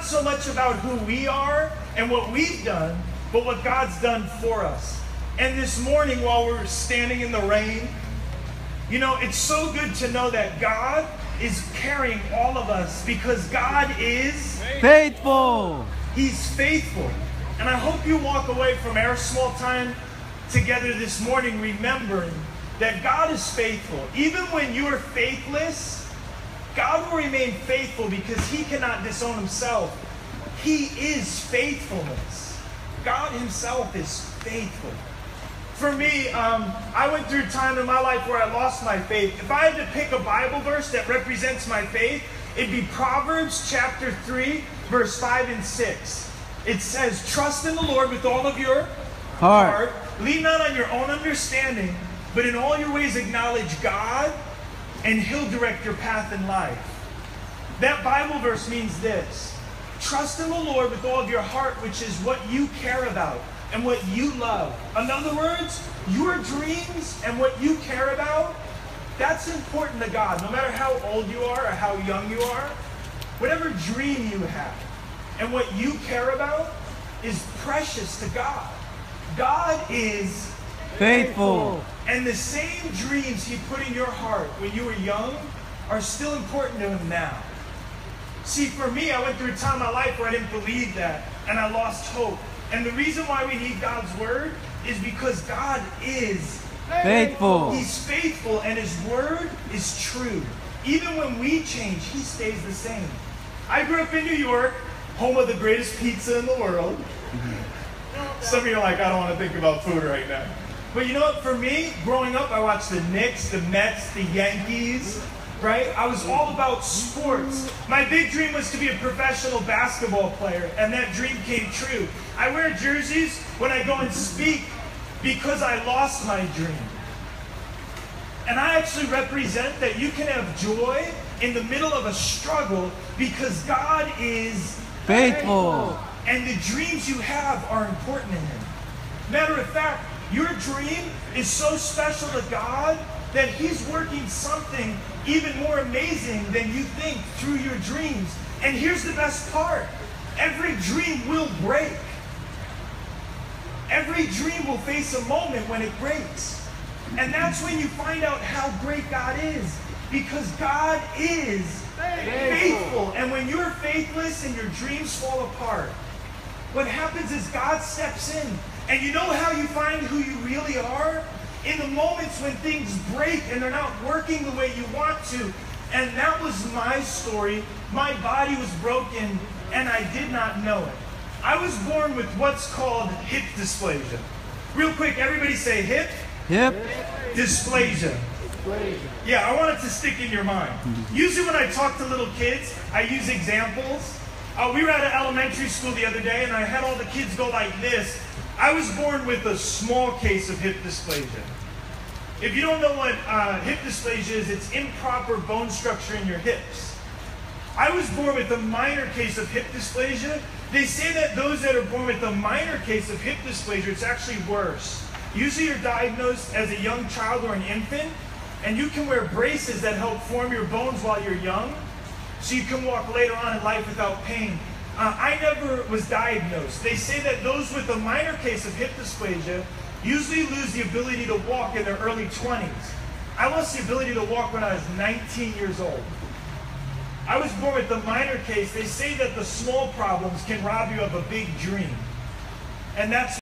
so much about who we are and what we've done, but what God's done for us. And this morning, while we're standing in the rain, you know, it's so good to know that God is carrying all of us because God is faithful. He's faithful. And I hope you walk away from our small time together this morning remembering that God is faithful. Even when you are faithless, God will remain faithful because He cannot disown Himself. He is faithfulness. God Himself is faithful. For me, I went through a time in my life where I lost my faith. If I had to pick a Bible verse that represents my faith, it'd be Proverbs chapter 3, verse 5 and 6. It says, trust in the Lord with all of your heart. Lean not on your own understanding, but in all your ways acknowledge God, and He'll direct your path in life. That Bible verse means this. Trust in the Lord with all of your heart, which is what you care about and what you love. In other words, your dreams and what you care about, that's important to God. No matter how old you are or how young you are, whatever dream you have and what you care about is precious to God. God is faithful. And the same dreams He put in your heart when you were young are still important to Him now. See, for me, I went through a time in my life where I didn't believe that, and I lost hope. And the reason why we need God's Word is because God is faithful. He's faithful, and His Word is true. Even when we change, He stays the same. I grew up in New York, home of the greatest pizza in the world. Some of you are like, I don't want to think about food right now. But you know what? For me, growing up, I watched the Knicks, the Mets, the Yankees, right? I was all about sports. My big dream was to be a professional basketball player, and that dream came true. I wear jerseys when I go and speak because I lost my dream. And I actually represent that you can have joy in the middle of a struggle because God is faithful. And the dreams you have are important to Him. Matter of fact, your dream is so special to God that He's working something even more amazing than you think through your dreams. And here's the best part. Every dream will break. Every dream will face a moment when it breaks. And that's when you find out how great God is. Because God is faithful. And when you're faithless and your dreams fall apart, what happens is God steps in. And you know how you find who you really are? In the moments when things break and they're not working the way you want to. And that was my story. My body was broken and I did not know it. I was born with what's called hip dysplasia. Real quick, everybody say hip. Hip dysplasia. Yeah, I want it to stick in your mind. Usually when I talk to little kids, I use examples. We were at an elementary school the other day and I had all the kids go like this. I was born with a small case of hip dysplasia. If you don't know what hip dysplasia is, it's improper bone structure in your hips. I was born with a minor case of hip dysplasia. They say that those that are born with a minor case of hip dysplasia, it's actually worse. Usually you're diagnosed as a young child or an infant, and you can wear braces that help form your bones while you're young, so you can walk later on in life without pain. I never was diagnosed. They say that those with a minor case of hip dysplasia usually lose the ability to walk in their early 20s. I lost the ability to walk when I was 19 years old. I was born with a minor case. They say that the small problems can rob you of a big dream. And that's